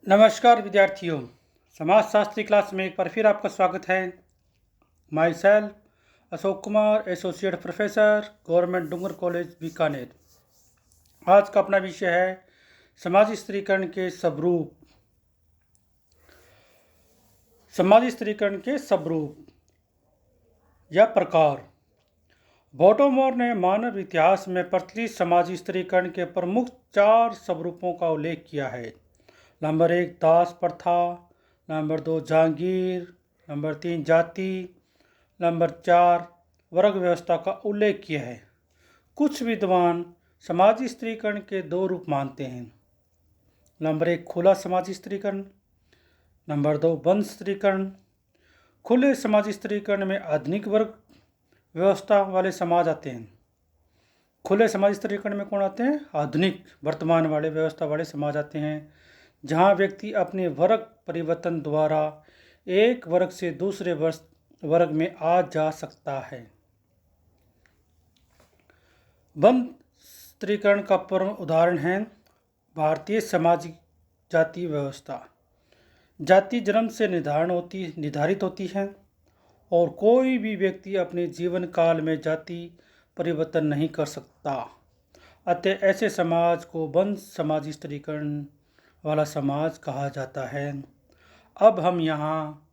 नमस्कार विद्यार्थियों। समाजशास्त्री क्लास में एक बार फिर आपका स्वागत है। Myself Ashok Kumar, associate professor, Government Dungar College Bikaner. आज का अपना विषय है समाजी स्त्रीकरण के स्वरूप। समाजी स्त्रीकरण के स्वरूप या प्रकार। बोटोमोर ने मानव इतिहास में प्रचलित समाजी स्त्रीकरण के प्रमुख 4 स्वरूपों का उल्लेख किया है। नंबर 1 दास प्रथा, नंबर 2 जागीर, नंबर 3 जाति, नंबर 4 वर्ग व्यवस्था का उल्लेख किया है। कुछ विद्वान समाजी स्त्रीकरण के 2 रूप मानते हैं। नंबर 1 खुला समाजी स्त्रीकरण, नंबर 2 बंद स्त्रीकरण। खुले समाजी स्त्रीकरण में आधुनिक वर्ग व्यवस्था वाले समाज आते हैं। खुले समाजी स्त्रीकरण में कौन आते हैं? आधुनिक वर्तमान वाले व्यवस्था वाले समाज आते हैं, जहाँ व्यक्ति अपने वर्ग परिवर्तन द्वारा एक वर्ग से दूसरे वर्ग में आ जा सकता है। बंद स्त्रीकरण का परम उदाहरण है भारतीय सामाजिक जाति व्यवस्था। जाति जन्म से निर्धारित होती है और कोई भी व्यक्ति अपने जीवन काल में जाति परिवर्तन नहीं कर सकता। अतः ऐसे समाज को बंद समाजी स्त्रीकरण वाला समाज कहा जाता है। अब हम यहाँ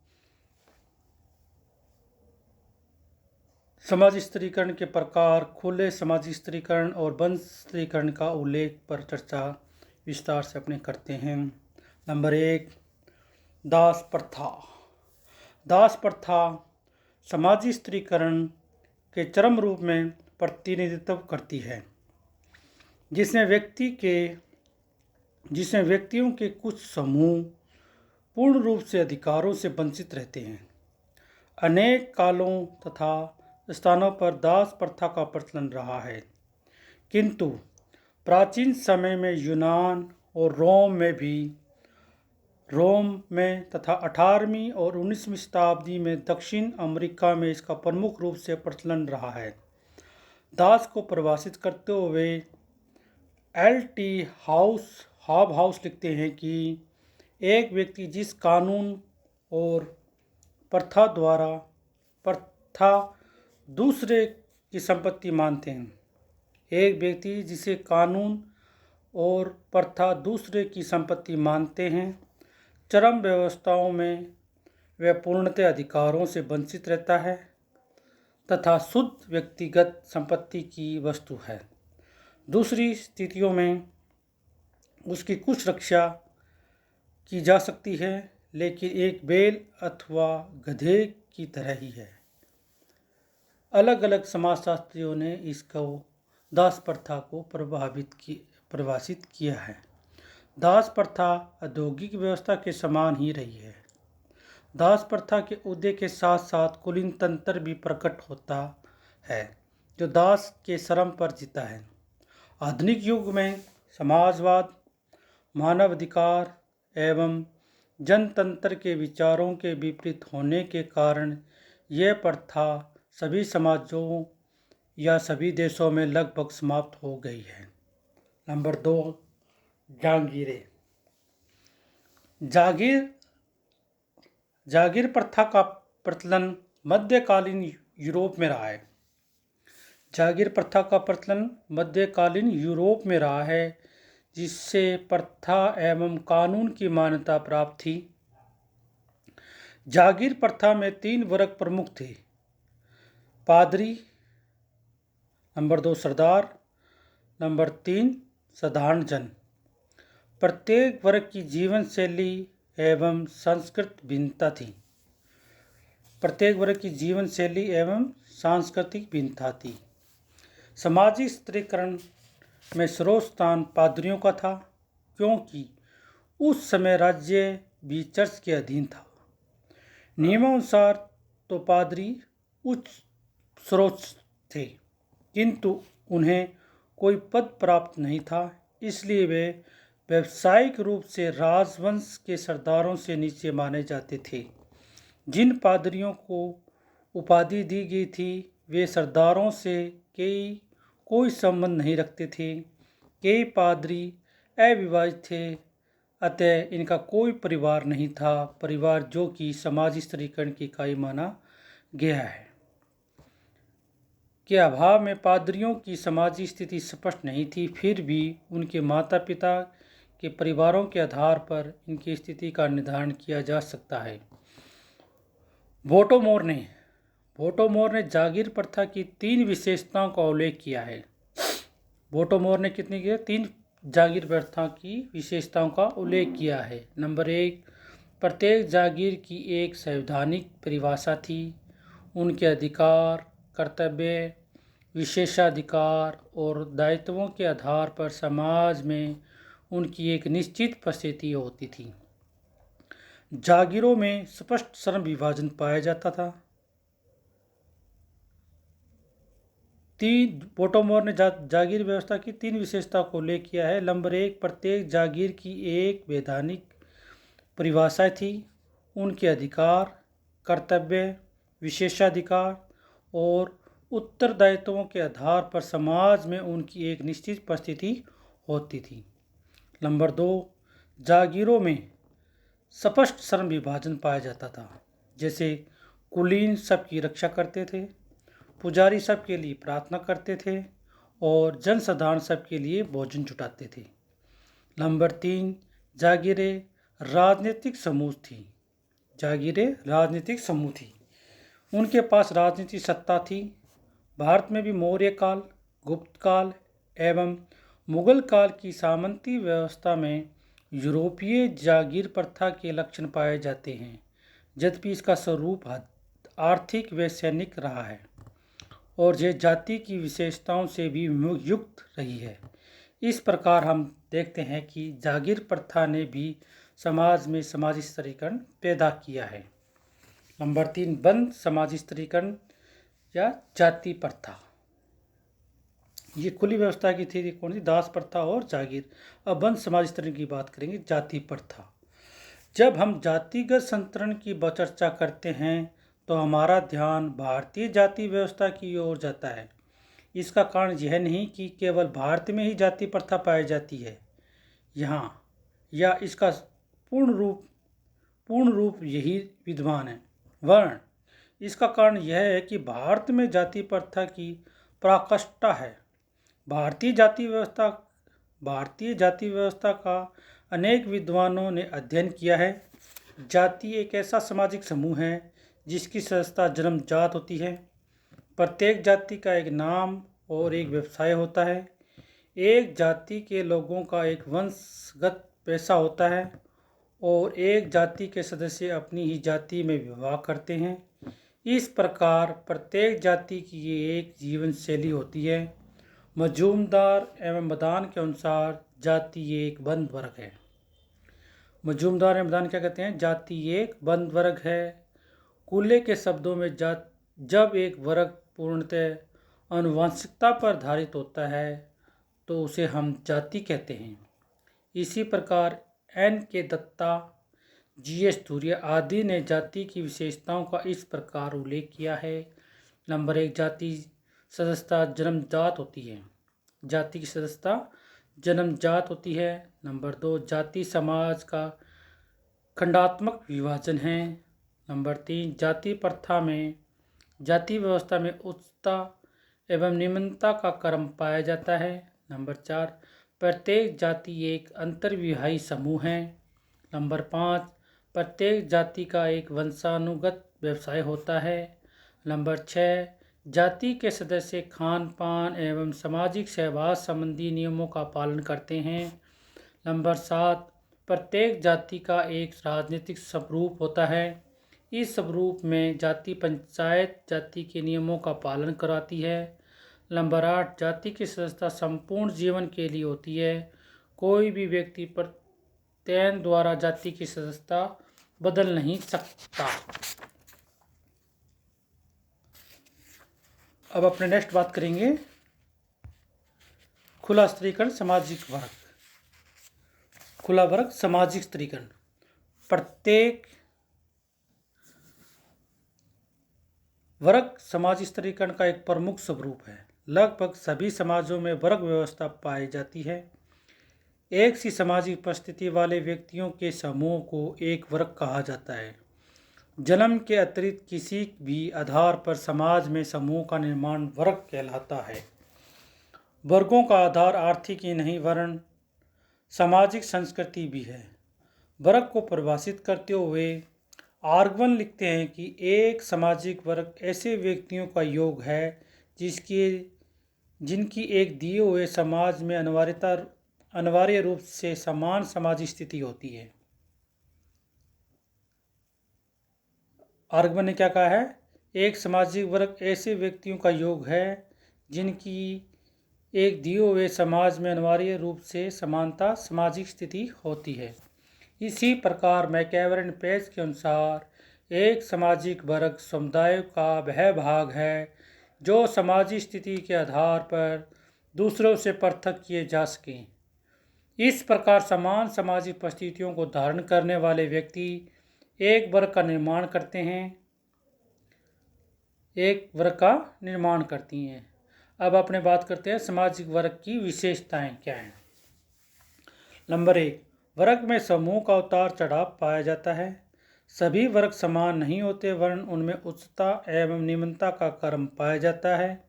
समाजी स्त्रीकरण के प्रकार, खुले समाजी स्त्रीकरण और बंद स्त्रीकरण का उल्लेख पर चर्चा विस्तार से अपने करते हैं। नंबर 1 दास प्रथा। दास प्रथा समाजी स्त्रीकरण के चरम रूप में प्रतिनिधित्व करती है, जिसमें व्यक्तियों के कुछ समूह पूर्ण रूप से अधिकारों से वंचित रहते हैं। अनेक कालों तथा स्थानों पर दास प्रथा का प्रचलन रहा है, किंतु प्राचीन समय में यूनान और रोम में तथा 18वीं और 19वीं शताब्दी में दक्षिण अमेरिका में इसका प्रमुख रूप से प्रचलन रहा है। दास को परिभाषित करते हुए L.T. हाउस लिखते हैं कि एक व्यक्ति जिस कानून और प्रथा दूसरे की संपत्ति मानते हैं। एक व्यक्ति जिसे कानून और प्रथा दूसरे की संपत्ति मानते हैं, चरम व्यवस्थाओं में वह पूर्णतः अधिकारों से वंचित रहता है तथा शुद्ध व्यक्तिगत संपत्ति की वस्तु है। दूसरी स्थितियों में उसकी कुछ रक्षा की जा सकती है, लेकिन एक बैल अथवा गधे की तरह ही है। अलग अलग समाजशास्त्रियों ने इसको दास प्रथा को परिभाषित किया है। दास प्रथा औद्योगिक व्यवस्था के समान ही रही है। दास प्रथा के उदय के साथ साथ कुलीन तंत्र भी प्रकट होता है, जो दास के श्रम पर जीता है। आधुनिक युग में समाजवाद, मानवाधिकार एवं जनतंत्र के विचारों के विपरीत होने के कारण यह प्रथा सभी समाजों या सभी देशों में लगभग समाप्त हो गई है। नंबर 2 जागीरें। जागीर प्रथा का प्रचलन मध्यकालीन यूरोप में रहा है। जागीर प्रथा का प्रचलन मध्यकालीन यूरोप में रहा है, जिससे प्रथा एवं कानून की मान्यता प्राप्त थी। जागीर प्रथा में 3 वर्ग प्रमुख थे: पादरी, नंबर 2 सरदार, नंबर 3 साधारण जन। प्रत्येक वर्ग की जीवन शैली एवं सांस्कृतिक भिन्नता थी। समाजी स्त्रीकरण में सर्वोच्च स्थान पादरियों का था, क्योंकि उस समय राज्य भी चर्च के अधीन था। नियमानुसार तो पादरी उच्च सर्वोच्च थे, किंतु उन्हें कोई पद प्राप्त नहीं था, इसलिए वे व्यावसायिक रूप से राजवंश के सरदारों से नीचे माने जाते थे। जिन पादरियों को उपाधि दी गई थी, वे सरदारों से कोई संबंध नहीं रखते थे। कई पादरी अविवाहित थे अतः इनका कोई परिवार नहीं था, परिवार जो कि समाज स्तरीकरण की इकाई माना गया है। के अभाव में पादरियों की समाजी स्थिति स्पष्ट नहीं थी, फिर भी उनके माता पिता के परिवारों के आधार पर इनकी स्थिति का निर्धारण किया जा सकता है। वोटोमोर ने जागीर प्रथा की 3 विशेषताओं का उल्लेख किया है। वोटोमोर ने कितनी की 3 जागीर प्रथा की विशेषताओं का उल्लेख किया है। नंबर 1, प्रत्येक जागीर की एक संवैधानिक परिभाषा थी। उनके अधिकार, कर्तव्य, विशेषाधिकार और दायित्वों के आधार पर समाज में उनकी एक निश्चित उपस्थिति होती थी। जागीरों में स्पष्ट श्रम विभाजन पाया जाता था। वोटोमोर ने जागीर व्यवस्था की 3 विशेषता को उल्लेख किया है। नंबर 1, प्रत्येक जागीर की एक वैधानिक परिभाषा थी। उनके अधिकार, कर्तव्य, विशेषाधिकार और उत्तरदायित्वों के आधार पर समाज में उनकी एक निश्चित उपस्थिति होती थी। नंबर 2, जागीरों में स्पष्ट श्रम विभाजन पाया जाता था। जैसे कुलीन सबकी रक्षा करते थे, पुजारी सबके लिए प्रार्थना करते थे और जनसाधारण सबके लिए भोजन जुटाते थे। नंबर 3, जागीरें राजनीतिक समूह थी। उनके पास राजनीतिक सत्ता थी। भारत में भी मौर्य काल, गुप्त काल एवं मुगल काल की सामंती व्यवस्था में यूरोपीय जागीर प्रथा के लक्षण पाए जाते हैं, यद्यपि इसका स्वरूप आर्थिक व सैनिक रहा है और यह जाति की विशेषताओं से भी युक्त रही है। इस प्रकार हम देखते हैं कि जागीर प्रथा ने भी समाज में समाजी स्तरीकरण पैदा किया है। नंबर 3, बंद समाजी स्तरीकरण या जाति प्रथा। ये खुली व्यवस्था की थी, कौन सी? दास प्रथा और जागीर। अब बंद समाज स्तरीकरण की बात करेंगे, जाति प्रथा। जब हम जातिगत संतरण की चर्चा करते हैं तो हमारा ध्यान भारतीय जाति व्यवस्था की ओर जाता है। इसका कारण यह नहीं कि केवल भारत में ही जाति प्रथा पाई जाती है यहाँ, या इसका पूर्ण रूप यही विद्यमान है। वर्ण, इसका कारण यह है कि भारत में जाति प्रथा की पराकाष्ठा है। भारतीय जाति व्यवस्था का अनेक विद्वानों ने अध्ययन किया है। जाति एक ऐसा सामाजिक समूह है जिसकी सदस्यता जन्मजात होती है। प्रत्येक जाति का एक नाम और एक व्यवसाय होता है। एक जाति के लोगों का एक वंशगत पेशा होता है और एक जाति के सदस्य अपनी ही जाति में विवाह करते हैं। इस प्रकार प्रत्येक जाति की एक जीवन शैली होती है। मजूमदार एवं मदान के अनुसार जाति एक बंद वर्ग है। मजूमदार एवं मदान क्या कहते हैं? जाति एक बंद वर्ग है। कुल्ले के शब्दों में जब एक वर्ग पूर्णतः आनुवंशिकता पर आधारित होता है तो उसे हम जाति कहते हैं। इसी प्रकार N.K. दत्ता, G.S. धुरिया आदि ने जाति की विशेषताओं का इस प्रकार उल्लेख किया है। नंबर 1, जाति सदस्यता जन्मजात होती है। जाति की सदस्यता जन्मजात होती है। नंबर 2, जाति समाज का खंडात्मक विभाजन है। नंबर 3, जाति व्यवस्था में उच्चता एवं निम्नता का क्रम पाया जाता है। नंबर 4, प्रत्येक जाति एक अंतर्विवाही समूह है। नंबर 5, प्रत्येक जाति का एक वंशानुगत व्यवसाय होता है। नंबर 6, जाति के सदस्य खान पान एवं सामाजिक सहवास संबंधी नियमों का पालन करते हैं। नंबर 7, प्रत्येक जाति का एक राजनीतिक स्वरूप होता है। इस स्वरूप में जाति पंचायत जाति के नियमों का पालन कराती है। नंबर 8, जाति की सदस्यता संपूर्ण जीवन के लिए होती है। कोई भी व्यक्ति प्रत्ययन द्वारा जाति की सदस्यता बदल नहीं सकता। अब अपने नेक्स्ट बात करेंगे खुला स्तरीकरण सामाजिक वर्ग। खुला वर्ग सामाजिक स्तरीकरण। प्रत्येक वर्ग सामाजिक स्तरीकरण का एक प्रमुख स्वरूप है। लगभग सभी समाजों में वर्ग व्यवस्था पाई जाती है। एक सी सामाजिक उपस्थिति वाले व्यक्तियों के समूह को एक वर्ग कहा जाता है। जन्म के अतिरिक्त किसी भी आधार पर समाज में समूह का निर्माण वर्ग कहलाता है। वर्गों का आधार आर्थिक ही नहीं वरन सामाजिक संस्कृति भी है। वर्ग को परिभाषित करते हुए आर्गवन लिखते हैं कि एक सामाजिक वर्ग ऐसे व्यक्तियों का योग है जिनकी एक दिए हुए समाज में अनिवार्य रूप से समान सामाजिक स्थिति होती है। आर्गवन ने क्या कहा है? एक सामाजिक वर्ग ऐसे व्यक्तियों का योग है जिनकी एक दिए हुए समाज में अनिवार्य रूप से समानता सामाजिक स्थिति होती है। इसी प्रकार मैकएवरन पेज के अनुसार एक सामाजिक वर्ग समुदाय का वह भाग है जो सामाजिक स्थिति के आधार पर दूसरों से पृथक किए जा सकें। इस प्रकार समान सामाजिक परिस्थितियों को धारण करने वाले व्यक्ति एक वर्ग का निर्माण करती हैं। अब अपने बात करते हैं सामाजिक वर्ग की विशेषताएं क्या हैं। नंबर 1, वर्ग में समूह का उतार चढ़ाव पाया जाता है। सभी वर्ग समान नहीं होते वरन उनमें उच्चता एवं निम्नता का क्रम पाया जाता है।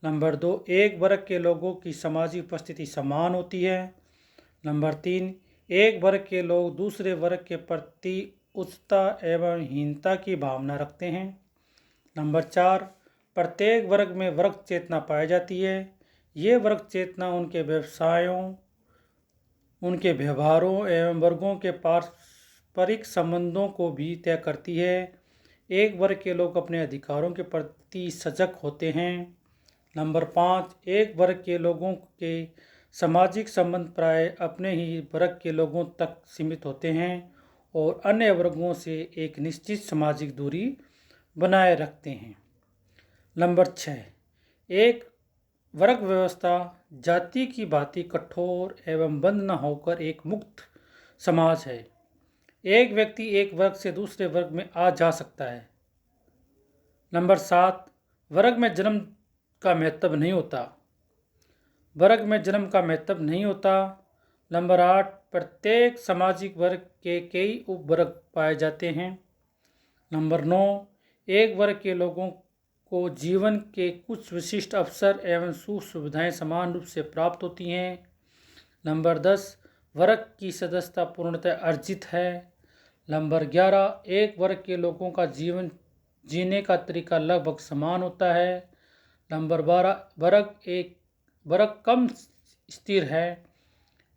नंबर 2, एक वर्ग के लोगों की सामाजिक उपस्थिति समान होती है। नंबर 3, एक वर्ग के लोग दूसरे वर्ग के प्रति उच्चता एवं हीनता की भावना रखते हैं। नंबर 4, प्रत्येक वर्ग में वर्ग चेतना पाई जाती है। ये वर्ग चेतना उनके व्यवसायों, उनके व्यवहारों एवं वर्गों के पारस्परिक संबंधों को भी तय करती है। एक वर्ग के लोग अपने अधिकारों के प्रति सजग होते हैं। नंबर 5, एक वर्ग के लोगों के सामाजिक संबंध प्राय अपने ही वर्ग के लोगों तक सीमित होते हैं और अन्य वर्गों से एक निश्चित सामाजिक दूरी बनाए रखते हैं। नंबर 6, एक वर्ग व्यवस्था जाति की भांति कठोर एवं बंद न होकर एक मुक्त समाज है। एक व्यक्ति एक वर्ग से दूसरे वर्ग में आ जा सकता है। नंबर 7, वर्ग में जन्म का महत्व नहीं होता। नंबर 8, प्रत्येक सामाजिक वर्ग के कई उपवर्ग पाए जाते हैं। नंबर 9, एक वर्ग के लोगों को जीवन के कुछ विशिष्ट अवसर एवं सुख सुविधाएं समान रूप से प्राप्त होती हैं। नंबर 10, वर्ग की सदस्यता पूर्णतः अर्जित है। नंबर 11, एक वर्ग के लोगों का जीवन जीने का तरीका लगभग समान होता है। नंबर 12, वर्ग कम स्थिर है,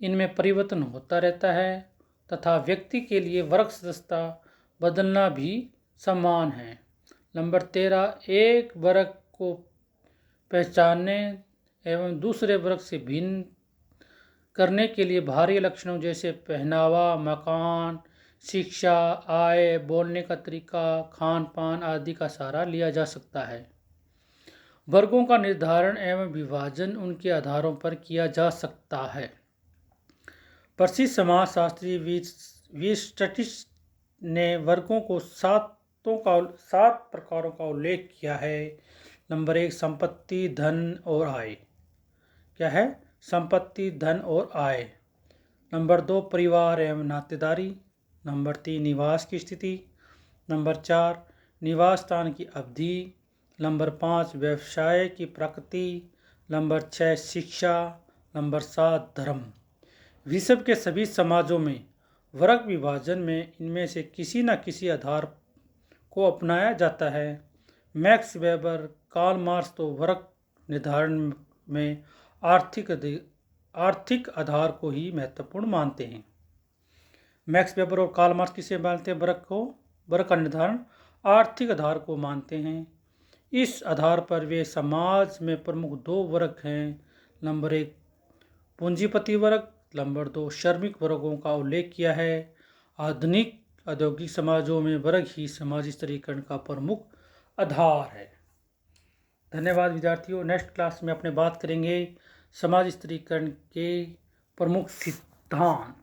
इनमें परिवर्तन होता रहता है तथा व्यक्ति के लिए वर्ग सदस्यता बदलना भी समान है। नंबर 13, एक वर्ग को पहचानने एवं दूसरे वर्ग से भिन्न करने के लिए बाहरी लक्षणों जैसे पहनावा, मकान, शिक्षा, आय, बोलने का तरीका, खान पान आदि का सहारा लिया जा सकता है। वर्गों का निर्धारण एवं विभाजन उनके आधारों पर किया जा सकता है। प्रसिद्ध समाजशास्त्री वीस्टटिस ने वर्गों को 7 प्रकारों का उल्लेख किया है। नंबर 1, संपत्ति, धन और आय। क्या है? संपत्ति, धन और आय। नंबर 2, परिवार एवं नातेदारी। नंबर 3, निवास की स्थिति। नंबर 4, निवास स्थान की अवधि। नंबर 5, व्यवसाय की प्रकृति। नंबर 6, शिक्षा। नंबर 7, धर्म। विश्व के सभी समाजों में वर्ग विभाजन में इनमें से किसी न किसी आधार को अपनाया जाता है। मैक्स वेबर, कार्ल मार्क्स तो वर्ग निर्धारण में आर्थिक आधार को ही महत्वपूर्ण मानते हैं। मैक्स वेबर और कार्ल मार्क्स किसे मानते हैं? वर्ग का निर्धारण आर्थिक आधार को मानते हैं। इस आधार पर वे समाज में प्रमुख 2 वर्ग हैं। नंबर 1, पूंजीपति वर्ग। नंबर 2, श्रमिक वर्गों का उल्लेख किया है। आधुनिक औद्योगिक समाजों में वर्ग ही समाज स्तरीकरण का प्रमुख आधार है। धन्यवाद विद्यार्थियों। नेक्स्ट क्लास में अपने बात करेंगे समाज स्तरीकरण के प्रमुख सिद्धांत।